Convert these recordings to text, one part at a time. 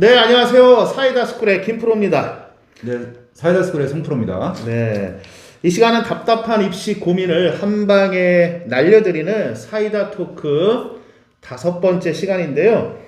네, 안녕하세요. 사이다 스쿨의 김프로입니다. 네, 사이다 스쿨의 송프로입니다. 네, 이 시간은 답답한 입시 고민을 한 방에 날려드리는 사이다 토크 5번째 시간인데요.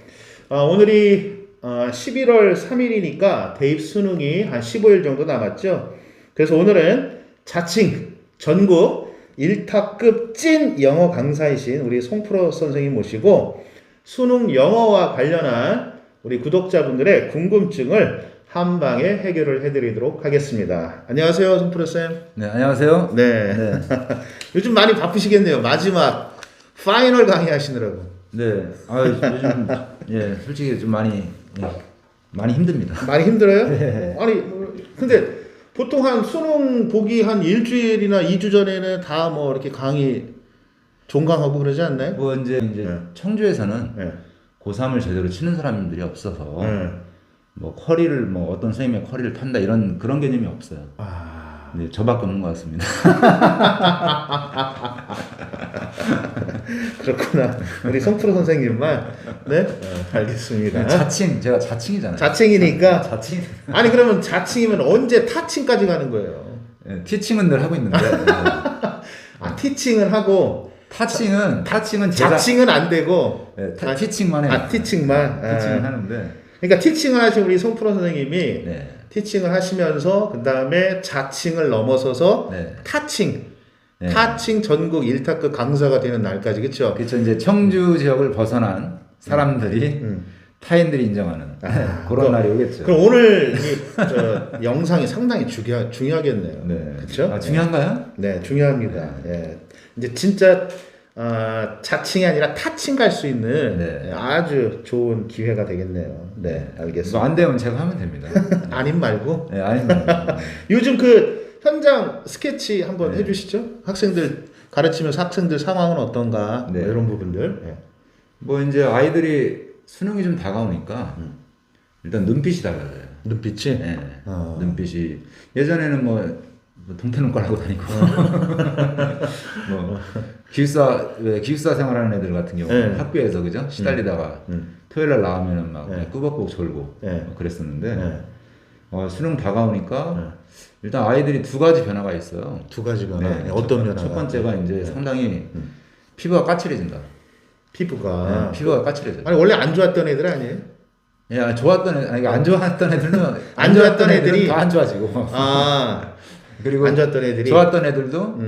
오늘이 11월 3일이니까 대입 수능이 한 15일 정도 남았죠. 그래서 오늘은 자칭 전국 1타급 찐 영어 강사이신 우리 송프로 선생님 모시고 수능 영어와 관련한 우리 구독자분들의 궁금증을 한 방에 해결을 해드리도록 하겠습니다. 안녕하세요, 송프로쌤. 네, 안녕하세요. 네. 요즘 많이 바쁘시겠네요. 마지막 파이널 강의 하시느라고. 네, 요즘 솔직히 좀 많이 힘듭니다. 많이 힘들어요? 네. 아니, 근데 보통 한 수능 보기 한 일주일이나 2주 전에는 다 뭐 이렇게 강의 종강하고 그러지 않나요? 뭐 이제 네. 청주에서는 네. 고3을 제대로 치는 사람들이 없어서 네. 뭐 쿼리를 뭐 어떤 선생님의 쿼리를 탄다 이런 그런 개념이 없어요. 네, 저밖에 없는 것 같습니다. 그렇구나. 우리 송프로 선생님만. 네? 알겠습니다. 제가 자칭이잖아요. 자칭이니까. 자칭. 아니 그러면 자칭이면 언제 타칭까지 가는 거예요? 네, 티칭은 늘 하고 있는데. 티칭을 하고 타칭은 제가 자칭은 안 되고 티칭만 해요. 티칭만. 티칭을 하는데. 그러니까 티칭을 하신 우리 송프로 선생님이 네. 티칭을 하시면서 그 다음에 자칭을 넘어서서 네. 타칭. 네. 타칭 전국 1타급 강사가 되는 날까지, 그렇죠? 그렇죠. 이제 청주 지역을 벗어난 사람들이 타인들이 인정하는 그런 날이 오겠죠. 그럼 오늘 영상이 상당히 중요하겠네요. 네. 그렇죠? 중요한가요? 네, 중요합니다. 예. 이제 진짜 자칭이 아니라 타칭 갈 수 있는 네. 아주 좋은 기회가 되겠네요. 네, 알겠습니다. 안 되면 제가 하면 됩니다. 아님 말고. 네, 아닙니다. 요즘 그 현장 스케치 한번 네. 해주시죠. 학생들 가르치면서 학생들 상황은 어떤가 네. 뭐 이런 부분들. 네. 뭐 이제 아이들이 수능이 좀 다가오니까 일단 눈빛이 달라져요. 눈빛이. 네. 눈빛이 예전에는 뭐 동태눈깔 하고 다니고 뭐 기숙사 생활하는 애들 같은 경우는 네. 학교에서 그죠 시달리다가 토요일날 나오면은 막 네. 꾸벅꾸벅 졸고 네. 그랬었는데 네. 수능 다가오니까 네. 일단 아이들이 두 가지 변화가 있어요. 두 가지가 네. 어떤 변화가? 첫 번째가 이제 상당히 피부가 까칠해진다. 피부가. 네, 피부가 까칠해져. 아니 원래 안 좋았던 애들 아니에요? 예, 좋았던 애, 아니 안 좋았던 애들은 안 좋았던 애들이 더 안 좋아지고. 그리고 안 좋았던 애들이 좋았던 애들도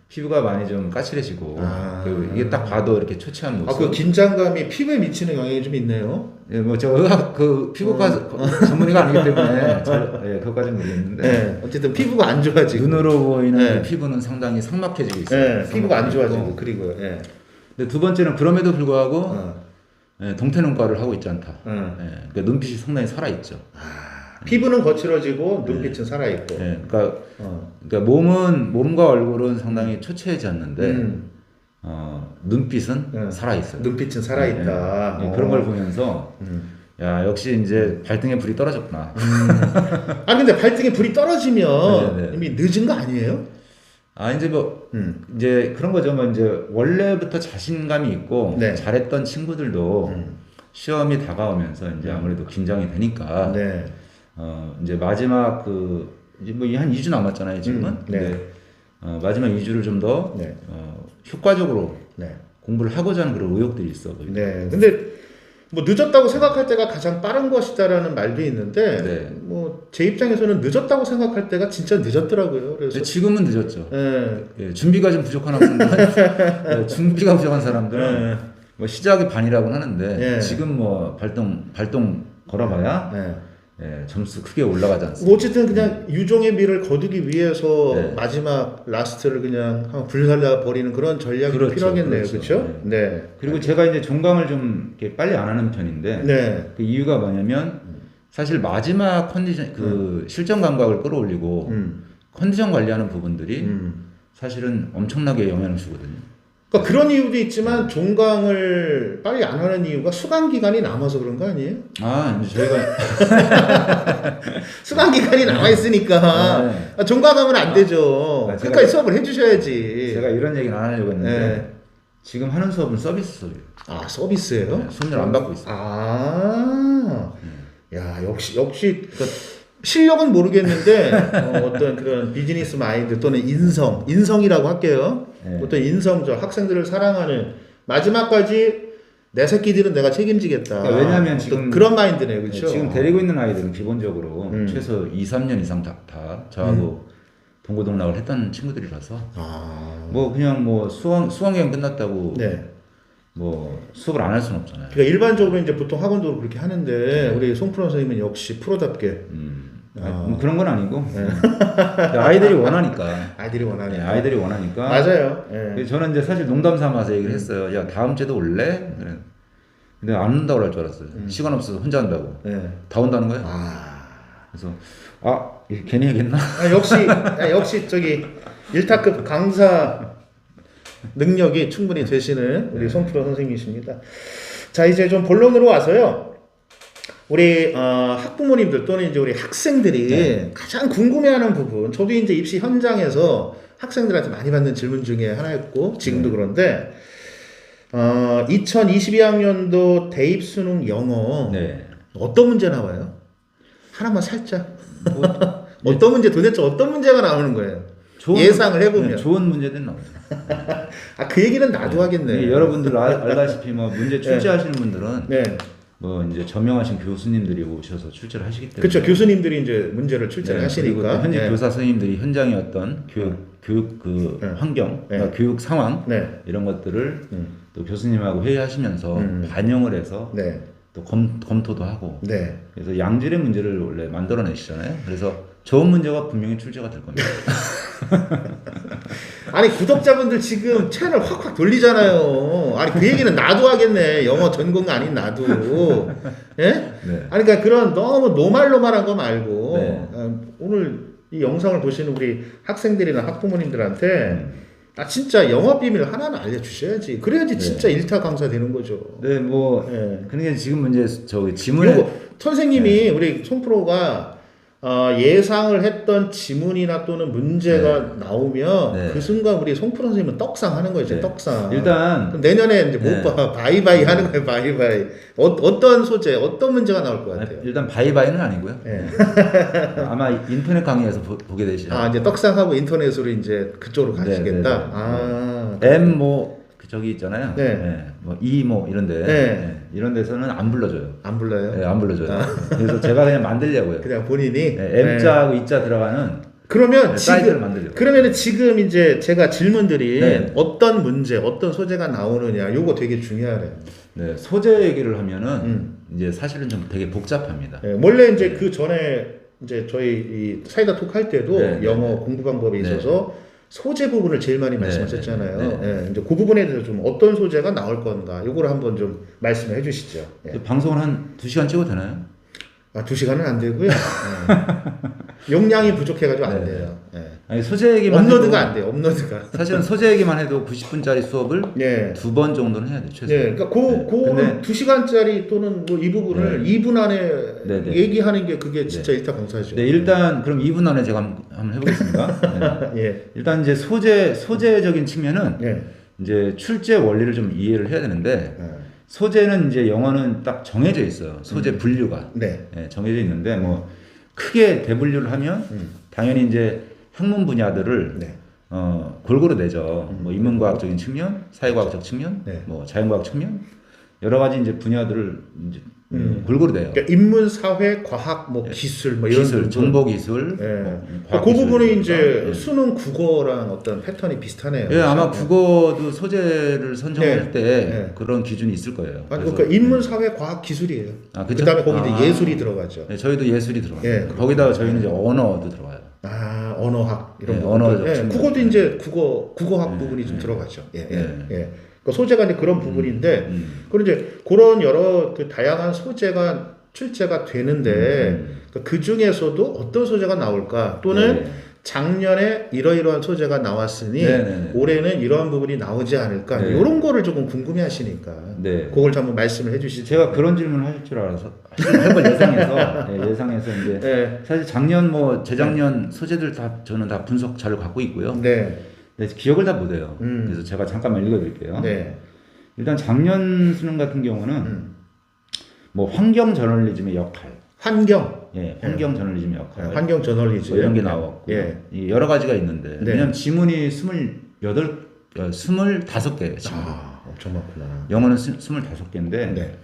피부가 많이 좀 까칠해지고 그리고 이게 딱 봐도 이렇게 초췌한 모습. 그 긴장감이 피부에 미치는 영향이 좀 있네요. 예, 뭐 저 의학 그 피부과 전문의가 아니기 때문에 그것까지는 모르겠는데. 네, 어쨌든 피부가 안 좋아지고 눈으로 보이는 네. 피부는 상당히 상막해지고 있어요. 네, 피부가 안 좋아지고 그리고요. 네. 근데 두 번째는 그럼에도 불구하고 동태눈깔을 하고 있지 않다. 그러니까 눈빛이 상당히 살아 있죠. 피부는 거칠어지고 눈빛은 살아있고. 그러니까 몸과 얼굴은 상당히 초췌해졌는데 눈빛은 살아 있어요. 눈빛은 살아있다. 그런 걸 보면서 야 역시 이제 발등에 불이 떨어졌구나. 근데 발등에 불이 떨어지면 네. 이미 늦은 거 아니에요? 이제 뭐 이제 그런 거죠. 뭐 이제 원래부터 자신감이 있고 네. 잘했던 친구들도 시험이 다가오면서 이제 아무래도 긴장이 되니까 네. 이제 마지막 이제 뭐 한 2주 남았잖아요 지금은. 네. 근데 마지막 2주를 좀 더 네. 효과적으로 네. 공부를 하고자 하는 그런 의욕들이 있어. 네. 근데 뭐 늦었다고 생각할 때가 가장 빠른 것이다라는 말도 있는데 네. 뭐 제 입장에서는 늦었다고 생각할 때가 진짜 늦었더라고요. 그래서 근데 지금은 늦었죠. 네. 예, 준비가 좀 부족한 학생들, 준비가 부족한 사람들은 뭐 시작이 반이라고는 하는데 네. 지금 뭐 발동 걸어봐야 네. 점수 크게 올라가지 않습니다. 뭐 어쨌든 그냥 유종의 미를 거두기 위해서 네. 마지막 라스트를 그냥 한번 불살라 버리는 그런 전략이 그렇죠, 필요하겠네요, 그렇죠. 그렇죠? 네. 그리고 제가 이제 종강을 좀 이렇게 빨리 안 하는 편인데 네. 그 이유가 뭐냐면 사실 마지막 컨디션 실전 감각을 끌어올리고 컨디션 관리하는 부분들이 사실은 엄청나게 영향을 주거든요. 그러니까 그런 이유도 있지만 종강을 빨리 안 하는 이유가 수강 기간이 남아서 그런 거 아니에요? 이제 저희가 수강 기간이 남아 있으니까 종강하면 안 되죠. 끝까지 수업을 해주셔야지. 제가 이런 얘기는 안 하려고 했는데 네. 지금 하는 수업은 서비스 수업이에요. 서비스예요? 손님 안 받고 있어요. 야, 역시 실력은 모르겠는데 어떤 그런 비즈니스 마인드 또는 인성이라고 할게요. 네. 어떤 인성, 저 학생들을 사랑하는 마지막까지 내 새끼들은 내가 책임지겠다. 그러니까 왜냐하면 지금 그런 마인드네, 그렇죠? 지금 데리고 있는 아이들은 기본적으로 최소 2, 3년 이상 다 저하고 동고동락을 했던 친구들이라서 뭐 그냥 뭐 수학여행 끝났다고 네. 뭐 수업을 안 할 수는 없잖아요. 그러니까 일반적으로 이제 보통 학원도 그렇게 하는데 우리 송프로 선생님은 역시 프로답게 뭐 그런 건 아니고 아이들이 원하니까. 아이들이 원하니까. 네, 아이들이 원하니까. 맞아요. 그래서 저는 이제 사실 농담 삼아서 얘기를 했어요. 야, 다음 주에도 올래? 그래. 근데 안 온다고 할 줄 알았어요. 시간 없어서 혼자 한다고. 다 온다는 거예요. 그래서 이거 괜히 얘기했나? 역시 저기 1타급 강사 능력이 충분히 되시는 우리 송프로 선생님이십니다. 자, 이제 좀 본론으로 와서요. 우리 학부모님들 또는 이제 우리 학생들이 가장 궁금해하는 부분, 저도 이제 입시 현장에서 학생들한테 많이 받는 질문 중에 하나였고 지금도 그런데 2022학년도 대입 수능 영어 어떤 문제 나와요? 하나만 살짝 어떤 문제 도대체 어떤 문제가 나오는 거예요? 예상을 해보면 좋은 문제들은 나와요. 그 얘기는 나도 하겠네. 여러분들 알다시피 뭐 문제 출제하시는 분들은 뭐 이제 저명하신 교수님들이 오셔서 출제를 하시기 때문에 그렇죠. 교수님들이 이제 문제를 출제를 하시니까 현재 교사 선생님들이 현장의 어떤 교육 그 환경, 그러니까 교육 상황 이런 것들을 또 교수님하고 회의하시면서 반영을 해서 또 검토도 하고 그래서 양질의 문제를 원래 만들어내시잖아요. 그래서 좋은 문제가 분명히 출제가 될 겁니다. 아니 구독자분들 지금 채널 확확 돌리잖아요. 아니 그 얘기는 나도 하겠네. 영어 전공 아닌 나도. 예? 아니 그러니까 그런 너무 노말노말한 거 말고 오늘 이 영상을 보시는 우리 학생들이나 학부모님들한테 진짜 영어 비밀 하나는 알려주셔야지. 그래야지 진짜 일타 강사 되는 거죠. 그러니까 지금 문제 저기 지문에 선생님이 우리 송프로가 예상을 했던 지문이나 또는 문제가 나오면 그 순간 우리 송프로 선생님은 떡상 하는 거죠. 떡상. 일단 그럼 내년에 이제 못 봐. 바이바이 하는 거예요. 바이바이. 어떤 소재, 어떤 문제가 나올 것 같아요? 일단 바이바이는 아니고요. 아마 인터넷 강의에서 보게 되시죠. 이제 떡상하고 인터넷으로 이제 그쪽으로 가시겠다. M 저기 있잖아요. 뭐 E 이런데 이런 데서는 안 불러줘요. 안 불러요? 안 불러줘요. 그래서 제가 그냥 만들려고요. 그냥 본인이 M자하고 E자 들어가는 그러면 사이트를 만들려고. 그러면은 지금 이제 제가 질문들이 어떤 문제, 어떤 소재가 나오느냐, 요거 되게 중요하네요. 소재 얘기를 하면은 이제 사실은 좀 되게 복잡합니다. 원래 이제 그 전에 이제 저희 이 사이다 톡 할 때도 영어 공부 방법에 있어서 소재 부분을 제일 많이 말씀하셨잖아요. 이제 그 부분에 대해서 좀 어떤 소재가 나올 건가, 요거를 한번 좀 말씀을 해주시죠. 방송을 한 2시간 찍어도 되나요? 2시간은 안 되고요. 용량이 부족해가지고 안 돼요. 아니, 소재 얘기만 업로드가 안 돼요. 업로드가. 사실은 소재 얘기만 해도 90분짜리 수업을 2번 정도는 해야 돼요. 최소. 그러니까 그거는 2시간짜리 또는 뭐 이 부분을 2분 안에 얘기하는 게 그게 진짜 일타 강사죠. 일단 그럼 2분 안에 제가 한번 해보겠습니다. 일단 이제 소재적인 측면은 이제 출제 원리를 좀 이해를 해야 되는데 소재는 이제 영어는 딱 정해져 있어요. 소재 분류가 정해져 있는데 뭐 크게 대분류를 하면 당연히 이제 학문 분야들을 골고루 내죠. 뭐 인문과학적인 측면, 사회과학적 측면, 뭐 자연과학 측면 여러 가지 이제 분야들을 이제 골고루 돼요. 그러니까 인문, 사회, 과학, 뭐 기술, 뭐 이런 기술, 정보 기술, 그 부분이 이제 수능 국어랑 어떤 패턴이 비슷하네요. 아마 국어도 소재를 선정할 때 그런 기준이 있을 거예요. 그러니까 인문, 사회, 과학, 기술이에요. 그다음에 거기도 예술이 들어가죠. 저희도 예술이 들어가요. 거기다가 저희는 이제 언어도 들어가요. 언어학 이런 거. 언어적 국어도 이제 국어학 부분이 좀 들어가죠. 그러니까 소재가 이제 그런 부분인데, 그런 이제 그런 여러 그 다양한 소재가 출제가 되는데 그 중에서도 어떤 소재가 나올까 또는 작년에 이러이러한 소재가 나왔으니 올해는 이러한 부분이 나오지 않을까 이런 거를 조금 궁금해하시니까 그걸 좀 한번 말씀을 해주시죠. 제가 그런 질문을 하실 줄 알아서 한번 예상해서 이제 사실 작년 뭐 재작년 소재들 다 저는 다 분석 자료 갖고 있고요. 근데 기억을 다 못해요. 그래서 제가 잠깐만 읽어드릴게요. 일단 작년 수능 같은 경우는 뭐 환경 저널리즘의 역할, 환경. 예, 환경 저널리즘 역할. 환경 저널리즘. 뭐 이런 게 나왔고. 예. 이 여러 가지가 있는데. 네. 왜냐면 지문이 25개예요. 지문. 엄청 많구나. 영어는 25개인데 네.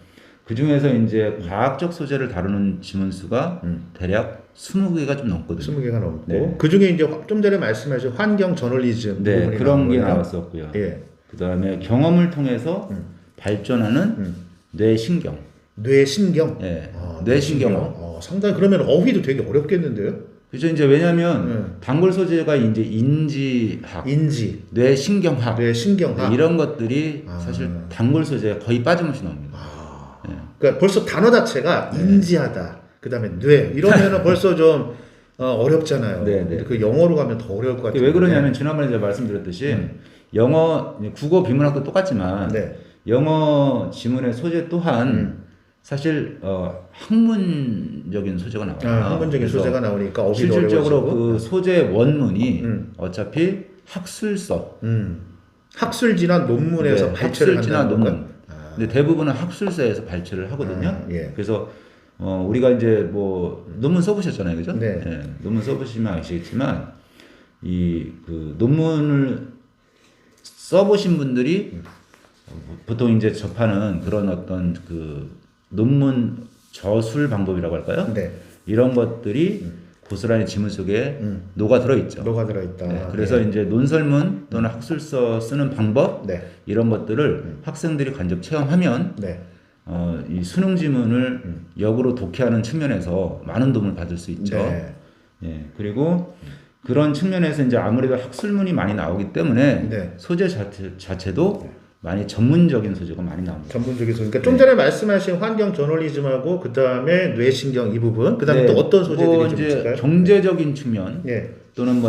그 중에서 이제 과학적 소재를 다루는 지문 수가 대략 20개가 좀 넘거든요. 20개가 넘고 네. 그 중에 이제 좀 전에 말씀하신 환경 저널리즘 네, 부분이 그런 게 나온 거예요? 나왔었고요. 예. 그다음에 경험을 통해서 발전하는 뇌신경. 뇌신경. 예. 아, 뇌신경. 상당히 그러면 어휘도 되게 어렵겠는데요? 그죠. 이제 왜냐하면 단골 소재가 이제 인지학, 인지, 뇌신경학, 뇌신경학 네, 이런 것들이 사실 단골 소재가 거의 빠짐없이 나옵니다. 예. 그러니까 벌써 단어 자체가 인지하다. 그다음에 뇌 이러면은 벌써 좀 어렵잖아요. 네, 네. 근데 그 영어로 가면 더 어려울 것 같아요. 왜 그러냐면 지난번에 제가 말씀드렸듯이 영어 국어 비문학도 똑같지만 네. 영어 지문의 소재 또한 사실 학문적인 소재가 나와요. 학문적인 소재가 나오니까 어휘도 실질적으로 어려워지고. 그 소재 원문이 어차피 학술서, 학술지나 논문에서 네, 발췌를 학술지나 한다는 논문. 건가요? 근데 대부분은 학술서에서 발췌를 하거든요. 예. 그래서 우리가 이제 뭐 논문 써보셨잖아요, 그죠? 네. 예, 논문 써보시면 아시겠지만 이 그 논문을 써보신 분들이 보통 이제 접하는 그런 어떤 그 논문 저술 방법이라고 할까요? 네. 이런 것들이 고스란히 지문 속에 녹아 들어 있죠. 녹아 들어 있다. 네, 그래서 이제 논설문 또는 학술서 쓰는 방법 네. 이런 것들을 학생들이 간접 체험하면 네. 이 수능 지문을 역으로 독해하는 측면에서 많은 도움을 받을 수 있죠. 네. 예, 그리고 그런 측면에서 이제 아무래도 학술문이 많이 나오기 때문에 네. 소재 자체도 많이 전문적인 소재가 많이 나옵니다. 전문적인 소재. 그러니까 좀 전에 말씀하신 환경 저널리즘하고 그 다음에 뇌신경 이 부분, 그 다음에 네, 또 어떤 소재들이 좀 이제 있을까요? 경제적인 측면 예. 또는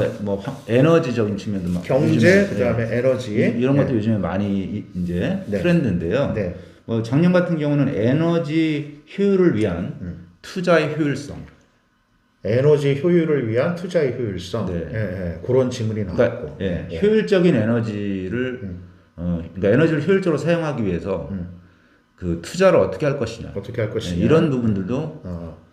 에너지적인 측면도 막 경제, 요즘에, 그 다음에 에너지 이런 것도 예. 요즘에 많이 이제 네. 트렌드인데요. 네. 뭐 작년 같은 경우는 에너지 효율을 위한 투자의 효율성. 에너지 효율을 위한 투자의 효율성. 네. 예, 예. 그런 질문이 나왔고. 그러니까 효율적인 에너지를 그러니까 에너지를 효율적으로 사용하기 위해서 그 투자를 어떻게 할 것이냐. 어떻게 할 것이냐. 이런 부분들도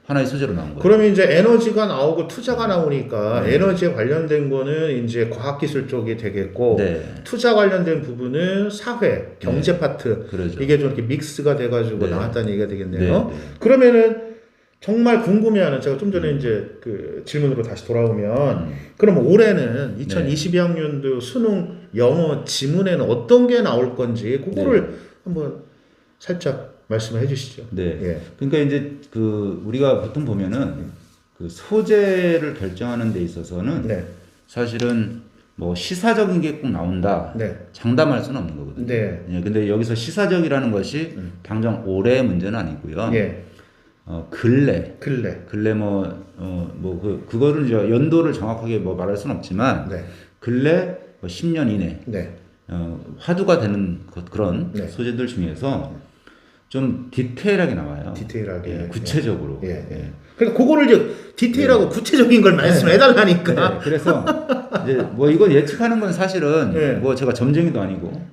하나의 소재로 나온 거예요. 그러면 이제 에너지가 나오고 투자가 나오니까 에너지에 관련된 거는 이제 과학기술 쪽이 되겠고 네. 투자 관련된 부분은 사회, 경제 파트 그러죠. 이게 좀 이렇게 믹스가 돼가지고 네. 나왔다는 얘기가 되겠네요. 네, 네. 그러면은 정말 궁금해하는 제가 좀 전에 이제 그 질문으로 다시 돌아오면 그러면 올해는 2022학년도 수능 영어 지문에는 어떤 게 나올 건지 그거를 한번 살짝 말씀해 주시죠. 네. 예. 그러니까 이제 그 우리가 보통 보면은 그 소재를 결정하는 데 있어서는 네. 사실은 뭐 시사적인 게 꼭 나온다. 네. 장담할 수는 없는 거거든요. 네. 예, 근데 여기서 시사적이라는 것이 당장 올해의 문제는 아니고요. 예. 근래 근래. 그거를 이제 연도를 정확하게 뭐 말할 수는 없지만 네. 근래 뭐 10년 이내 네. 화두가 되는 그런 네. 소재들 중에서 좀 디테일하게 나와요. 디테일하게. 예, 구체적으로. 예. 예. 그러니까 그거를 이제 디테일하고 구체적인 걸 말씀해 달라니까. 네, 그래서 이제 뭐 이거 예측하는 건 사실은 네. 뭐 제가 점쟁이도 아니고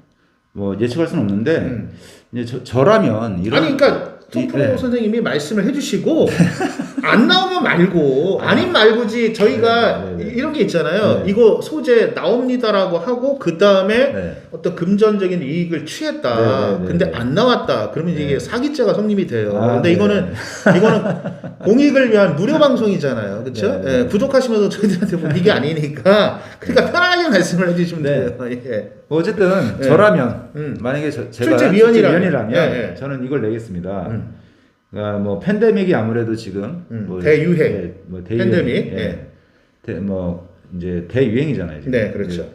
뭐 예측할 수는 없는데 이제 저라면 이런 아니 그러니까 송프로 네. 선생님이 말씀을 해주시고 안 나오면 말고 아닌 말고지 저희가 네, 네, 네. 이런 게 있잖아요. 네. 이거 소재 나옵니다라고 하고 그 다음에 네. 어떤 금전적인 이익을 취했다. 네, 네, 네, 근데 네. 안 나왔다. 그러면 네. 이게 사기죄가 성립이 돼요. 근데 네. 이거는 공익을 위한 무료 방송이잖아요. 그렇죠? 네, 네. 구독하시면서 저희들한테 뭐 이게 아니니까 그러니까 편하게 말씀을 해주시면 네. 돼요. 예. 뭐 어쨌든 네. 저라면 만약에 제가 출제위원이라면 출제위원이라면 저는 이걸 내겠습니다. 그러니까 뭐 팬데믹이 아무래도 지금 뭐 대유행, 네, 뭐 대유행, 팬데믹, 뭐 이제 대유행이잖아요. 지금. 네, 그렇죠.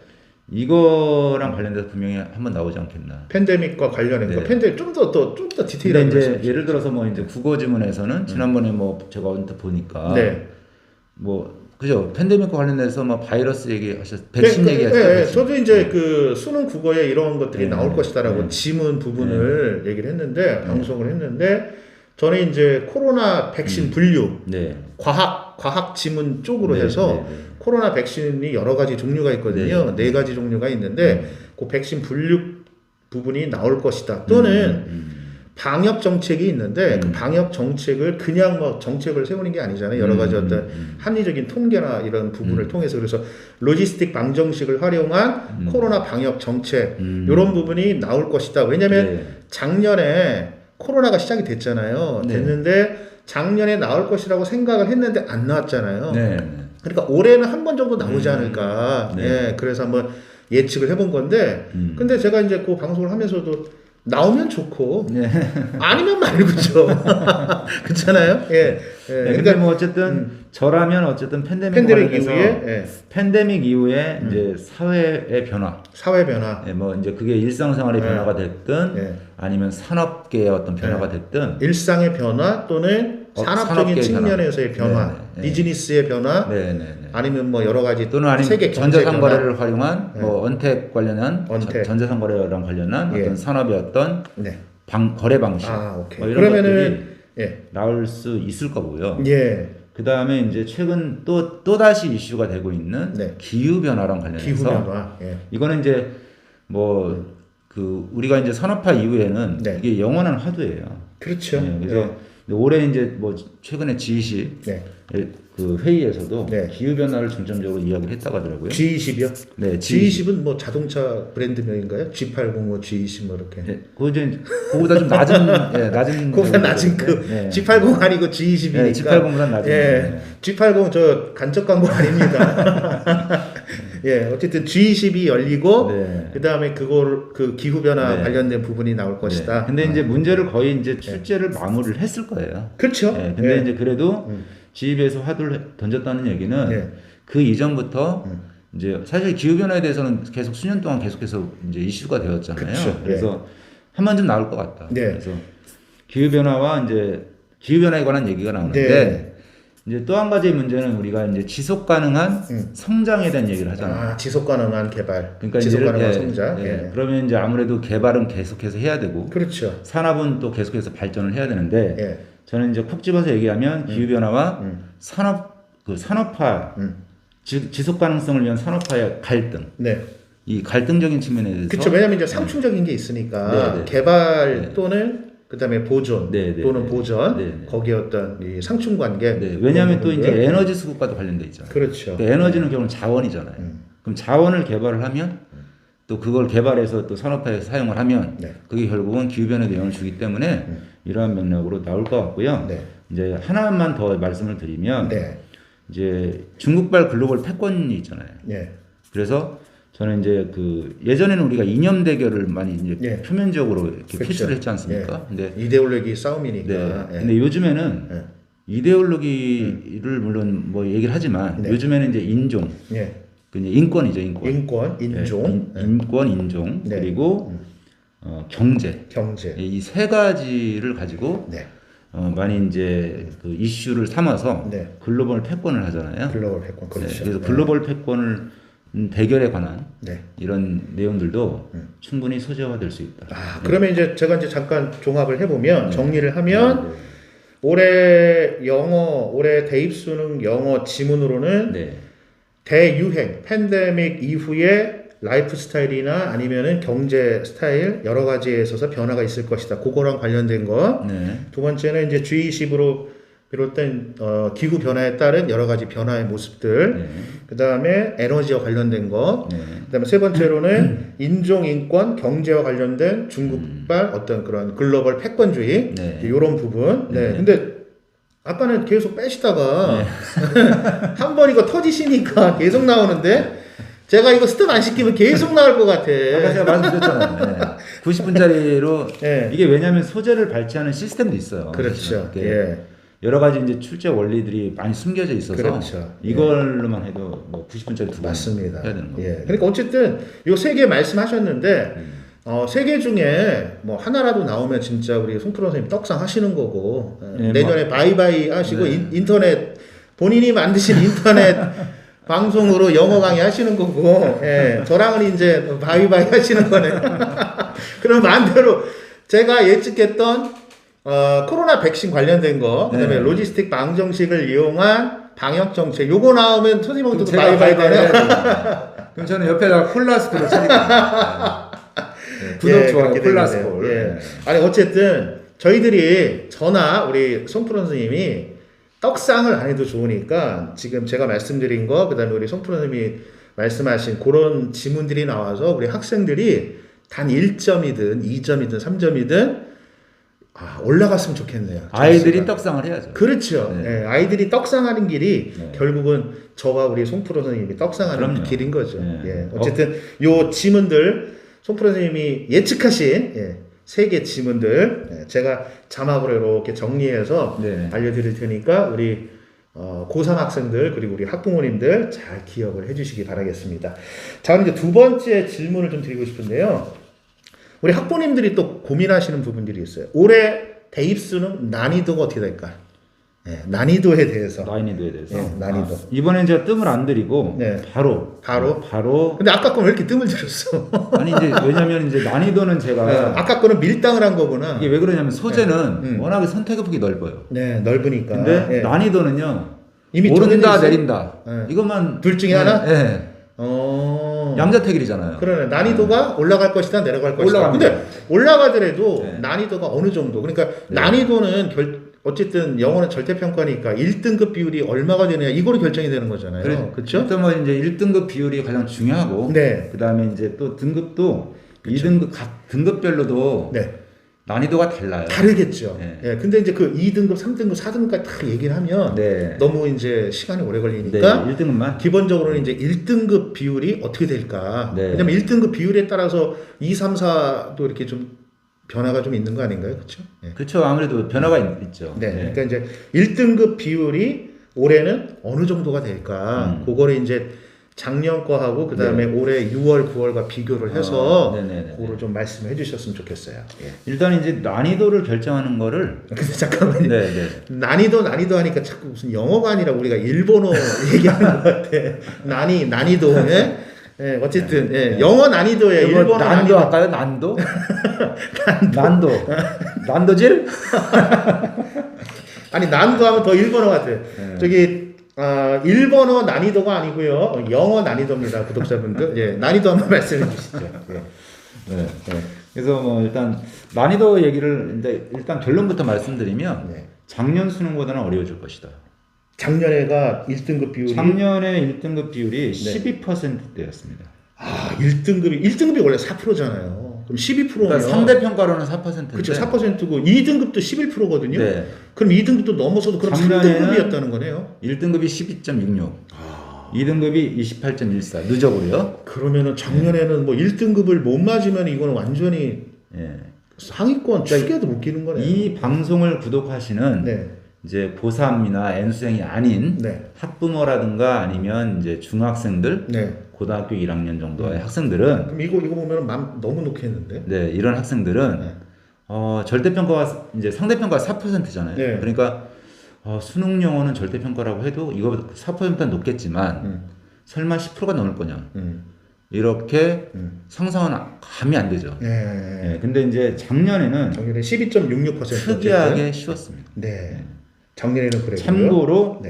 이거랑 관련돼서 분명히 한번 나오지 않겠나. 팬데믹과 관련된 네. 거. 팬데믹 좀 더 근데 디테일하게 이제 말씀해 예를 들어서 뭐 이제 국어 지문에서는 지난번에 뭐 제가 언뜻 보니까 네. 뭐 그죠 팬데믹과 관련돼서 뭐 바이러스 얘기하셨, 백신 얘기하셨죠. 네, 백신. 저도 이제 그 수능 국어에 이런 것들이 네. 나올 것이다라고 네. 지문 부분을 얘기를 했는데 방송을 했는데 저는 이제 코로나 백신 분류 네. 과학 지문 쪽으로 네, 해서 네, 네. 코로나 백신이 여러 가지 종류가 있거든요. 네 가지 종류가 있는데 그 백신 분류 부분이 나올 것이다. 또는 방역 정책이 있는데 그 방역 정책을 그냥 뭐 정책을 세우는 게 아니잖아요. 여러 가지 어떤 합리적인 통계나 이런 부분을 통해서 그래서 로지스틱 방정식을 활용한 코로나 방역 정책 이런 부분이 나올 것이다. 왜냐하면 네. 작년에 코로나가 시작이 됐잖아요. 네. 됐는데 작년에 나올 것이라고 생각을 했는데 안 나왔잖아요. 네. 그러니까 올해는 한 번 정도 나오지 않을까. 네. 예, 그래서 한번 예측을 해본 건데, 근데 제가 이제 그 방송을 하면서도 나오면 좋고, 네. 아니면 말고죠. 그렇잖아요. 예. 예. 네, 근데 뭐 어쨌든 저라면 어쨌든 팬데믹 이후에 예. 팬데믹 이후에 이제 사회의 변화, 사회 변화, 예, 뭐 이제 그게 일상생활의 예. 변화가 됐든 예. 아니면 산업계의 어떤 변화가 됐든 일상의 변화 또는 산업적인 산업계의 측면에서의 변화, 네, 네. 비즈니스의 변화, 네, 네, 네. 아니면 뭐 여러 가지 또는 아니면 세계 경제 전자상거래를 활용한 뭐 언택 관련한 언택. 전자상거래랑 관련한 예. 어떤 산업의 어떤 네. 거래 방식 오케이. 뭐 이런 것들이 그러면은 예. 나올 수 있을 거고요. 예. 그 다음에 이제 최근 또 다시 이슈가 되고 있는 네. 기후 변화랑 관련해서 기후 변화. 예. 이거는 이제 뭐 그 우리가 이제 산업화 이후에는 네. 이게 영원한 화두예요. 그렇죠. 네, 그래서 올해 이제 뭐 최근에 G20 네. 그 회의에서도 네. 기후 변화를 중점적으로 이야기를 했다고 하더라고요. G20이요? 네, G20은 뭐 자동차 브랜드명인가요? G80, 뭐 G20 뭐 이렇게. 네, 그거 이제 그거보다 좀 낮은 낮은 그거보다 낮은 그 네. G80 아니고 G20이니까. 네, G80보다 낮은. 예. 네. G80 저 간접 광고 아닙니다. 예, 어쨌든 G20이 열리고 네. 그다음에 그 기후 변화 네. 관련된 부분이 나올 것이다. 네. 근데 이제 문제를 거의 이제 출제를 마무리를 했을 거예요. 그렇죠. 네, 근데 예. 이제 그래도 G20에서 화두를 던졌다는 얘기는 예. 그 이전부터 이제 사실 기후 변화에 대해서는 계속 수년 동안 계속해서 이제 이슈가 되었잖아요. 그렇죠. 그래서 한 번쯤 나올 것 같다. 네. 그래서 기후 변화와 이제 기후 변화에 관한 얘기가 나오는데 네. 이제 또 한 가지 문제는 우리가 이제 지속 가능한 성장에 대한 얘기를 하잖아요. 지속 가능한 개발. 그러니까 지속 이제 가능한 성장. 예. 예. 그러면 이제 아무래도 개발은 계속해서 해야 되고 그렇죠. 산업은 또 계속해서 발전을 해야 되는데 예. 저는 이제 콕 집어서 얘기하면 기후 변화와 산업화 지속 가능성을 위한 산업화의 갈등. 네. 이 갈등적인 측면에 대해서 그렇죠. 왜냐하면 이제 상충적인 게 있으니까 네, 네. 개발 네. 또는 그다음에 보존 네, 네, 또는 네. 보전 네, 네. 거기에 어떤 이 상충 관계. 네, 왜냐하면 또 그런 이제 부분들. 에너지 수급과도 관련돼 있잖아요. 그렇죠. 그러니까 에너지는 결국은 자원이잖아요. 그럼 자원을 개발을 하면 또 그걸 개발해서 또 산업화에 사용을 하면 네. 그게 결국은 기후 변화에 영향을 주기 때문에 이러한 맥락으로 나올 것 같고요. 네. 이제 하나만 더 말씀을 드리면 네. 이제 중국발 글로벌 패권이 있잖아요. 예. 그래서 저는 이제 그 예전에는 우리가 이념 대결을 많이 이제 예. 표면적으로 이렇게 그렇죠. 표출을 했지 않습니까? 예. 근데 이데올로기 싸움이니까. 네. 예. 근데 요즘에는 예. 이데올로기를 물론 뭐 얘기를 하지만 네. 요즘에는 이제 인종, 예. 그 이제 인권이죠, 인권. 인권, 인종, 예, 인권, 인종 네. 그리고 경제 경제. 이 세 가지를 가지고 네. 많이 이제 그 이슈를 삼아서 네. 글로벌 패권을 하잖아요. 글로벌 패권. 네, 그렇죠. 그래서 글로벌 패권을 대결에 관한 네. 이런 내용들도 충분히 소재화될 수 있다. 그러면 이제 제가 이제 잠깐 종합을 해보면 정리를 하면 네. 올해 대입 수능 영어 지문으로는 네. 대유행 팬데믹 이후에 라이프 스타일이나 아니면은 경제 스타일 여러 가지에 있어서 변화가 있을 것이다. 그거랑 관련된 거. 네. 두 번째는 이제 G20으로 비롯된 기후 변화에 따른 여러 가지 변화의 모습들. 네. 그 다음에 에너지와 관련된 거. 네. 그 다음에 세 번째로는 인종, 인권, 경제와 관련된 중국발 어떤 그런 글로벌 패권주의. 네. 이런 부분. 네. 네. 근데 아까는 계속 빼시다가 한 번 이거 터지시니까 계속 나오는데 제가 이거 스톱 안 시키면 계속 나올 것 같아. 아까 제가 말씀드렸잖아요. 네. 90분짜리로 네. 이게 왜냐하면 소재를 발췌하는 시스템도 있어요. 그렇죠. 이렇게 예. 여러 가지 이제 출제 원리들이 많이 숨겨져 있어서 그렇죠. 이걸로만 해도 뭐 90분짜리 두 번 맞습니다. 해야 되는 거예요. 예. 그러니까 어쨌든 요 세 개 말씀하셨는데 세 개 중에 뭐 하나라도 나오면 진짜 우리 송프로 선생님 떡상 하시는 거고 네, 내년에 바이바이 하시고 네. 인터넷 본인이 만드신 인터넷 방송으로 영어 강의 하시는 거고 예. 저랑은 이제 바이바이 하시는 거네. 그럼 반대로 제가 예측했던 코로나 백신 관련된 거, 그다음에 네. 로지스틱 방정식을 이용한 방역 정책, 요거 나오면 선생님도 제가 바이바이 되네. 그럼 저는 옆에다가 콜라스코를 차릴게요. 네. 구독, 예, 좋아요, 그렇게 콜라스코. 되겠네요. 예. 아니 어쨌든 저희들이 저나 우리 송프로 선생님이 떡상을 안 해도 좋으니까 지금 제가 말씀드린 거, 그 다음에 우리 송프로 선생님이 말씀하신 그런 지문들이 나와서 우리 학생들이 단 1점이든 2점이든 3점이든 올라갔으면 좋겠네요. 아이들이 점수가. 떡상을 해야죠. 그렇죠. 네. 네, 아이들이 떡상하는 길이 네. 결국은 저와 우리 송프로 선생님이 떡상하는 그럼요. 길인 거죠. 네. 예. 어쨌든 요 지문들 송프로 선생님이 예측하신 3개 지문들 제가 자막으로 이렇게 정리해서 네. 알려드릴 테니까 우리 고3 학생들 그리고 우리 학부모님들 잘 기억을 해주시기 바라겠습니다. 자, 그럼 이제 두 번째 질문을 좀 드리고 싶은데요. 우리 학부모님들이 또 고민하시는 부분들이 있어요. 올해 대입수능 난이도가 어떻게 될까? 네, 난이도에 대해서. 난이도에 대해서. 네, 난이도. 이번엔 제가 뜸을 안 들이고 네. 바로. 근데 아까 거는 왜 이렇게 뜸을 들였어? 아니 이제 왜냐면 이제 난이도는 제가 네, 아까 거는 밀당을 한 거구나. 이게 왜 그러냐면 소재는 워낙에 선택의 폭이 넓어요. 네, 넓으니까. 근데 네. 난이도는요. 이미 오른다 정해져 있어요? 내린다. 네. 이것만 둘 중에 하나? 네. 양자택일이잖아요. 그러네. 난이도가 올라갈 것이다, 내려갈 것이다. 올라갑니다. 근데 올라가더라도 네. 난이도가 어느 정도. 그러니까 네. 난이도는 어쨌든 영어는 절대평가니까 1등급 비율이 얼마가 되느냐 이거로 결정이 되는 거잖아요. 그렇죠? 일단 뭐 이제 1등급 비율이 가장 중요하고 네. 그다음에 이제 또 등급도 2등급 각 등급별로도 네. 난이도가 달라요. 다르겠죠. 네. 예. 근데 이제 그 2등급, 3등급, 4등급까지 다 얘기를 하면 네. 너무 이제 시간이 오래 걸리니까 네, 1등급만. 기본적으로는 이제 1등급 비율이 어떻게 될까? 네. 왜냐면 1등급 비율에 따라서 2, 3, 4도 이렇게 좀 변화가 좀 있는 거 아닌가요? 그렇죠? 네. 그렇죠. 아무래도 변화가 있죠. 네. 그러니까 이제 1등급 비율이 올해는 어느 정도가 될까? 그거를 이제 작년 거하고 그 다음에 올해 6월, 9월과 비교를 해서 그거를 좀 말씀해 주셨으면 좋겠어요. 예. 일단 이제 난이도를 결정하는 거를 근데 잠깐만요. 네. 난이도 하니까 자꾸 무슨 영어가 아니라 우리가 일본어 얘기하는 것 같아. 난이도. 예? 예, 어쨌든 예, 영어 난이도에 일본어 난도 난이도. 할까요? 난도? 난도질? 아니 난도 하면 더 일본어 같아. 저기 일본어 난이도가 아니고요. 영어 난이도입니다. 구독자분들. 예, 난이도 한번 말씀해 주시죠. 예. 네. 그래서 뭐 일단 난이도 얘기를 일단 결론부터 말씀드리면 작년 수능보다는 어려워질 것이다. 작년에가 1등급 비율이 작년에 1등급 비율이 12%대였습니다. 1등급이 원래 4%잖아요. 그럼 12%면 그러니까 상대 평가로는 4%인데. 그렇죠. 4%고 2등급도 11%거든요. 네. 그럼 2등급도 넘어서도 그럼 3등급이었다는 거네요. 1등급이 12.66. 2등급이 28.14. 누적으로요. 그러면은 작년에는 뭐 1등급을 못 맞으면 이거는 완전히 상위권 축에도 못 끼는 거네요. 이 방송을 구독하시는 이제 고3이나 N수생이 아닌 학부모라든가 아니면 이제 중학생들, 고등학교 1학년 정도의 학생들은 그럼 이거 보면은 너무 놓겠는데? 이런 학생들은 절대평가가 이제 상대평가 4%잖아요. 그러니까 수능 영어는 절대평가라고 해도 이거보다 4%는 높겠지만 설마 10%가 넘을 거냐? 이렇게 상상은 감이 안 되죠. 근데 이제 작년에 12.66% 특이하게 쉬웠습니다. 작년에는 그래요. 참고로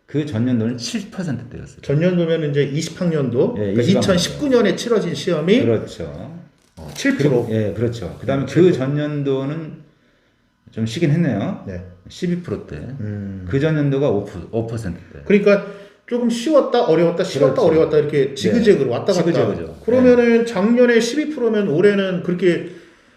그 전년도는 7%대였어요. 전년도면 이제 20학년도 그러니까 2019년에 치러진 시험이 그렇죠. 7%. 그렇죠. 그다음에 그 전년도는 좀 쉬긴 했네요. 12%대. 그 전년도가 5%대. 그러니까 조금 쉬웠다 어려웠다 쉬웠다 그렇죠. 어려웠다 이렇게 지그재그로 왔다 갔다. 지그재그죠. 그러면은 작년에 12%면 올해는 그렇게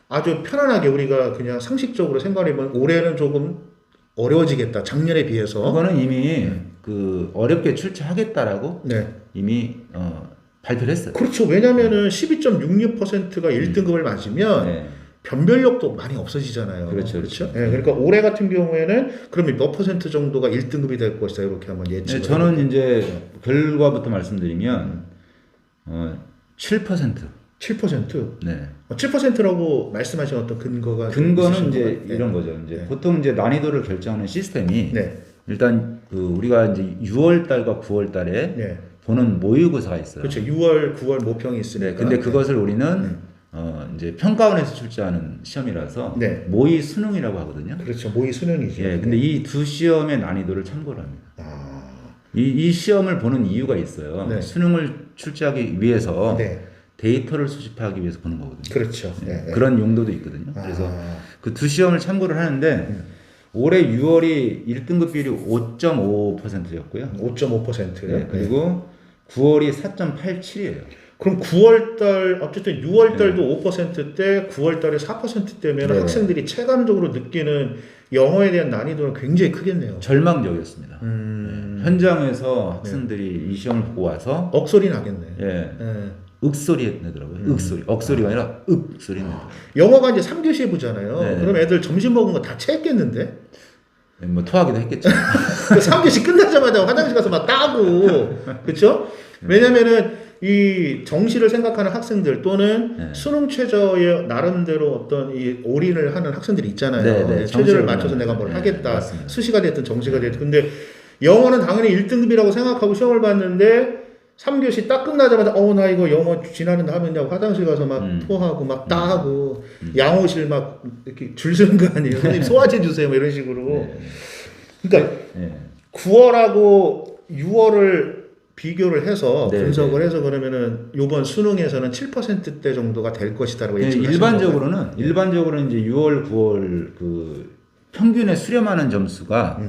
아주 편안하게 우리가 그냥 상식적으로 생각해보면 올해는 조금 어려워지겠다. 작년에 비해서. 그거는 이미 그 어렵게 출제하겠다라고 이미 발표를 했어요. 그렇죠. 왜냐면은 12.66%가 1등급을 맞으면 변별력도 많이 없어지잖아요. 그렇죠. 그러니까 올해 같은 경우에는 그러면 몇 퍼센트 정도가 1등급이 될 것이다. 이렇게 한번 예측을. 저는 이제 결과부터 말씀드리면 7%. 7%? 네. 7%라고 말씀하신 어떤 근거가 근거는 이제 이런 거죠. 이제 보통 이제 난이도를 결정하는 시스템이 일단 그 우리가 이제 6월 달과 9월 달에 보는 모의고사가 있어요. 그렇죠. 6월, 9월 모평이 있으니까. 근데 그것을 우리는 이제 평가원에서 출제하는 시험이라서 모의 수능이라고 하거든요. 그렇죠. 모의 수능이죠. 근데 이 두 시험의 난이도를 참고를 합니다. 이 시험을 보는 이유가 있어요. 수능을 출제하기 위해서 데이터를 수집하기 위해서 보는 거거든요. 그렇죠. 예, 그런 용도도 있거든요. 그래서 그 두 시험을 참고를 하는데 올해 6월이 1등급 비율이 5.5%였고요. 5.5%. 네, 그리고 9월이 4.87이에요. 그럼 9월달 어쨌든 6월달도 5%대, 9월달에 4%대면 네. 학생들이 체감적으로 느끼는 영어에 대한 난이도는 굉장히 크겠네요. 절망적이었습니다. 현장에서 학생들이 이 시험을 보고 와서 억소리 나겠네. 예, 예. 윽소리 내더라고요. 윽소리. 억소리가 아니라 윽소리 내더라고요. 영어가 이제 3교시에 보잖아요. 네. 그럼 애들 점심 먹은 거 다 체했겠는데? 뭐 토하기도 했겠죠. 그 3교시 끝나자마자 화장실 가서 막 따고, 그쵸? 왜냐면은 이 정시를 생각하는 학생들 또는 네. 수능 최저의 나름대로 어떤 이 올인을 하는 학생들이 있잖아요. 네, 네. 최저를 정시를 맞춰서 내가 뭘 네, 하겠다. 맞습니다. 수시가 됐든 정시가 됐든. 근데 영어는 당연히 1등급이라고 생각하고 시험을 봤는데 3교시 딱 끝나자마자 나 이거 영어 지나는데 하면냐고 화장실 가서 막 토하고 막 따하고 양호실 막 이렇게 줄 서는 거 아니에요. 선생님 소화제 주세요. 뭐 이런 식으로. 네. 그러니까 네. 9월하고 6월을 비교를 해서 네, 분석을 해서 그러면은 이번 수능에서는 7%대 정도가 될 것이다라고 네, 예측을 일반적으로는 이제 6월, 9월 그 평균에 수렴하는 점수가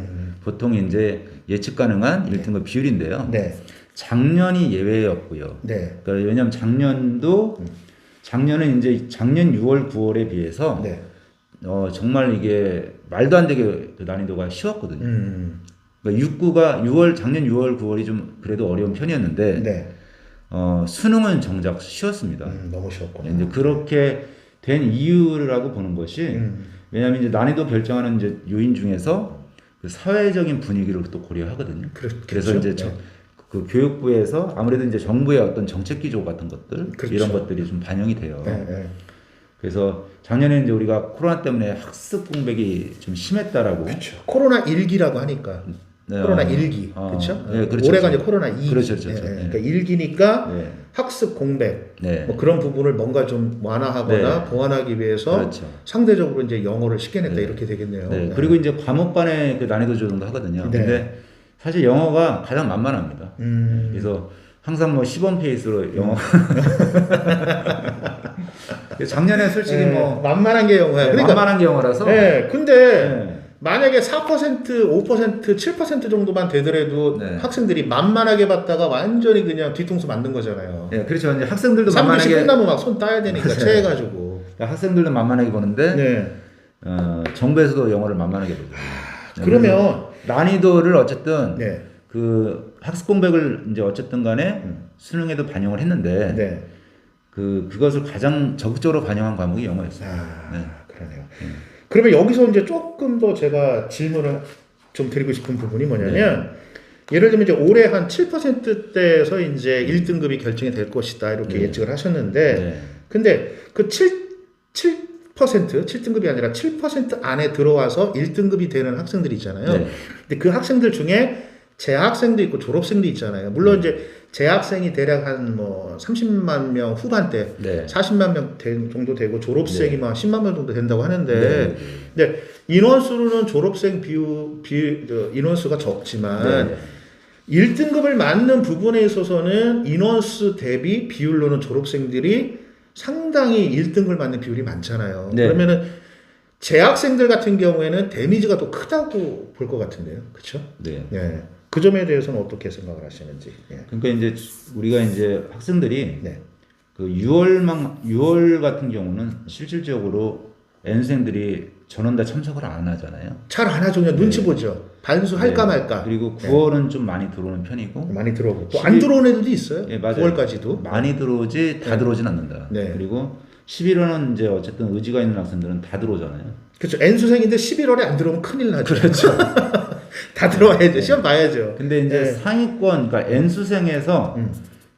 보통 이제 예측 가능한 1등급 비율인데요. 네. 작년이 예외였고요. 네. 그러니까 왜냐하면 작년은 이제 작년 6월, 9월에 비해서 네. 정말 이게 말도 안 되게 그 난이도가 쉬웠거든요. 그러니까 작년 6월, 9월이 좀 그래도 어려운 편이었는데 네. 수능은 정작 쉬웠습니다. 너무 쉬웠구나. 이제 그렇게 된 이유라고 보는 것이 왜냐하면 이제 난이도 결정하는 이제 요인 중에서 그 사회적인 분위기를 또 고려하거든요. 그래서 이제 그 교육부에서 아무래도 이제 정부의 어떤 정책 기조 같은 것들 그렇죠. 이런 것들이 좀 반영이 돼요. 네. 그래서 작년에 이제 우리가 코로나 때문에 학습 공백이 좀 심했다라고. 그렇죠. 코로나 1기라고 하니까. 네, 코로나 1기. 그렇죠? 네, 그렇죠. 올해가 이제 코로나 2기. 그렇죠. 그러니까 1기니까 네. 학습 공백 네. 뭐 그런 부분을 뭔가 좀 완화하거나 네. 보완하기 위해서 그렇죠. 상대적으로 이제 영어를 쉽게 냈다 네. 이렇게 되겠네요. 네. 그리고 이제 과목 간의 그 난이도 조정도 하거든요. 네. 근데 사실 영어가 가장 만만합니다. 그래서 항상 뭐 시범 페이스로 영어. 작년에 솔직히 뭐 만만한 게 영어야. 네, 그러니까 만만한 게 영어라서. 네. 근데 네. 만약에 4%, 5%, 7% 정도만 되더라도 네. 학생들이 만만하게 봤다가 완전히 그냥 뒤통수 맞는 거잖아요. 네, 그렇죠. 이제 학생들도 3교시 만만하게 끝나면 막 손 따야 되니까 체해가지고. 그러니까 학생들도 만만하게 보는데 네. 정부에서도 영어를 만만하게 보죠. 그러면 난이도를 어쨌든 네. 그 학습 공백을 이제 어쨌든 간에 수능에도 반영을 했는데 네. 그것을 가장 적극적으로 반영한 과목이 영어였어요. 네. 그러네요. 그러면 여기서 이제 조금 더 제가 질문을 좀 드리고 싶은 부분이 뭐냐면 예를 들면 이제 올해 한 7%대에서 이제 1등급이 결정이 될 것이다 이렇게 예측을 하셨는데 근데 그 7%, 아니라 7% 안에 들어와서 1등급이 되는 학생들이 있잖아요. 근데 그 학생들 중에 재학생도 있고 졸업생도 있잖아요. 물론 이제 재학생이 대략 한 뭐 30만 명 후반대, 40만 명 정도 되고 졸업생이 막 10만 명 정도 된다고 하는데, 근데 인원수로는 졸업생 인원수가 적지만 1등급을 맞는 부분에 있어서는 인원수 대비 비율로는 졸업생들이 상당히 1등급을 맞는 비율이 많잖아요. 그러면은 재학생들 같은 경우에는 데미지가 더 크다고 볼 것 같은데요, 그렇죠? 네. 그 점에 대해서는 어떻게 생각을 하시는지. 그러니까 이제 우리가 이제 학생들이 그 6월 같은 경우는 실질적으로 N생들이 전원 다 참석을 안 하잖아요. 잘 안 하죠. 그냥 눈치 보죠. 반수 할까 말까. 그리고 9월은 좀 많이 들어오는 편이고. 많이 들어오고. 또 안 들어오는 애들도 있어요. 맞아요. 9월까지도. 많이 들어오지 다 들어오진 않는다. 그리고 11월은 이제 어쨌든 의지가 있는 학생들은 다 들어오잖아요. 그렇죠. N수생인데 11월에 안 들어오면 큰일 나죠. 그렇죠. 다 들어와야죠. 시험 봐야죠. 근데 이제 상위권, 그러니까 N수생에서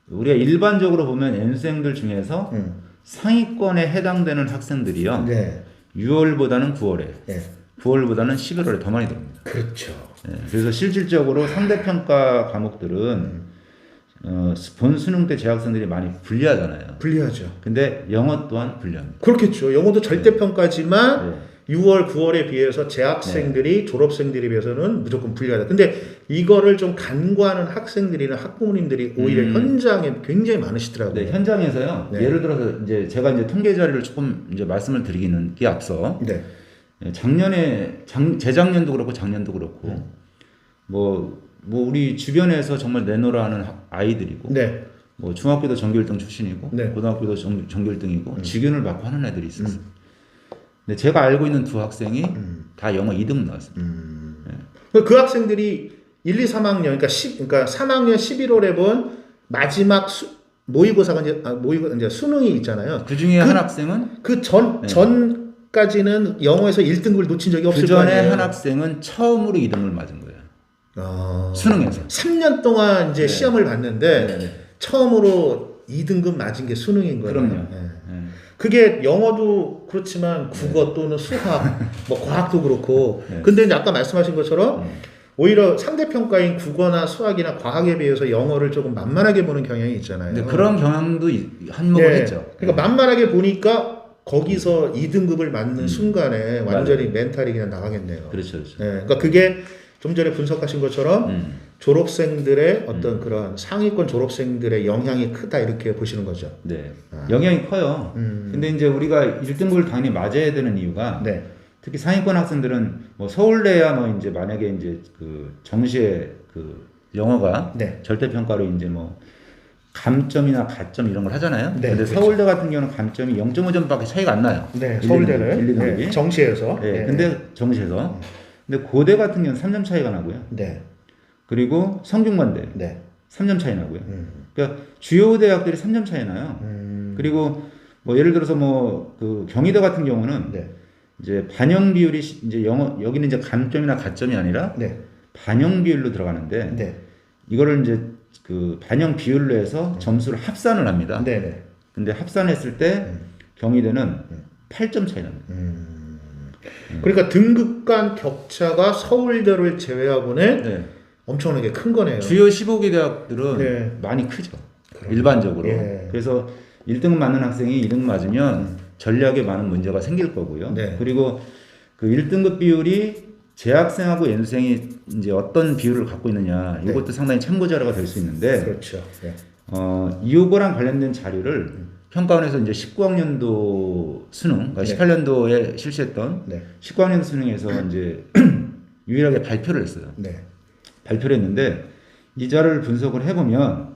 우리가 일반적으로 보면 N수생들 중에서 상위권에 해당되는 학생들이요. 6월보다는 9월에, 9월보다는 11월에 더 많이 들어옵니다. 그렇죠. 그래서 실질적으로 상대평가 과목들은 본 수능 때 재학생들이 많이 불리하잖아요. 불리하죠. 근데 영어 또한 불리합니다. 그렇겠죠. 영어도 절대평가지만 6월, 9월에 비해서 재학생들이 졸업생들에 비해서는 무조건 불리하다. 근데 이거를 좀 간과하는 학생들이나 학부모님들이 오히려 현장에 굉장히 많으시더라고요. 네, 현장에서요. 네. 예를 들어서 이제 제가 이제 통계 자료를 조금 이제 말씀을 드리기는 게 앞서 네. 작년에 재작년도 그렇고 작년도 그렇고 뭐 우리 주변에서 정말 내노라 하는 아이들이고 네. 뭐 중학교도 전교 1등 출신이고 네. 고등학교도 전교 1등이고 직윤을 받고 하는 애들이 있었어요. 근데 제가 알고 있는 두 학생이 다 영어 2등 나왔습니다. 그 학생들이 1, 2, 3학년, 그러니까 3학년 11월에 본 마지막 모의고사가 이제 수능이 있잖아요. 그 중에 한 학생은 그 전까지는 영어에서 1등급을 놓친 적이 없을 그 거 전에 아니에요. 한 학생은 처음으로 2등을 맞은 거예요. 수능에서 3년 동안 이제 네. 시험을 봤는데 네. 처음으로 2등급 맞은 게 수능인 거예요. 그럼요. 네. 네. 그게 영어도 그렇지만 국어 또는 수학, 뭐 과학도 그렇고. 네. 근데 이제 아까 말씀하신 것처럼 오히려 상대평가인 국어나 수학이나 과학에 비해서 영어를 조금 만만하게 보는 경향이 있잖아요. 근데 그런 경향도 한몫을 했죠. 그러니까 만만하게 보니까 거기서 2등급을 맞는 순간에 완전히 멘탈이 그냥 나가겠네요. 그렇죠. 그러니까 그게 좀 전에 분석하신 것처럼 졸업생들의 어떤 그런 상위권 졸업생들의 영향이 크다 이렇게 보시는 거죠. 네. 영향이 커요. 근데 이제 우리가 1등급을 당연히 맞아야 되는 이유가 특히 상위권 학생들은 뭐 서울대야 뭐 이제 만약에 이제 그 정시에 그 영어가 절대 평가로 이제 뭐 감점이나 가점 이런 걸 하잖아요. 근데 그렇죠. 서울대 같은 경우는 감점이 0.5점밖에 차이가 안 나요. 서울대는 1, 2등급이. 정시에서. 근데 정시에서. 근데 고대 같은 경우는 3점 차이가 나고요. 그리고 성균관대 3점 차이 나고요. 그러니까 주요 대학들이 3점 차이 나요. 그리고 뭐 예를 들어서 뭐 그 경희대 같은 경우는 이제 반영 비율이 이제 여기는 이제 감점이나 가점이 아니라 반영 비율로 들어가는데 이거를 이제 그 반영 비율로 해서 점수를 합산을 합니다. 근데 합산했을 때 경희대는 8점 차이 납니다. 그러니까 등급 간 격차가 서울대를 제외하고는 엄청나게 큰 거네요. 주요 15개 대학들은 많이 크죠. 일반적으로. 그래서 1등급 맞는 학생이 2등 맞으면 전략에 많은 문제가 생길 거고요. 그리고 그 1등급 비율이 재학생하고 연수생이 이제 어떤 비율을 갖고 있느냐 이것도 상당히 참고 자료가 될 수 있는데 그렇죠. 이거랑 관련된 자료를 평가원에서 이제 19학년도 수능, 그러니까 18년도에 실시했던 19학년 수능에서 이제 유일하게 발표를 했어요. 발표를 했는데 이 자료를 분석을 해보면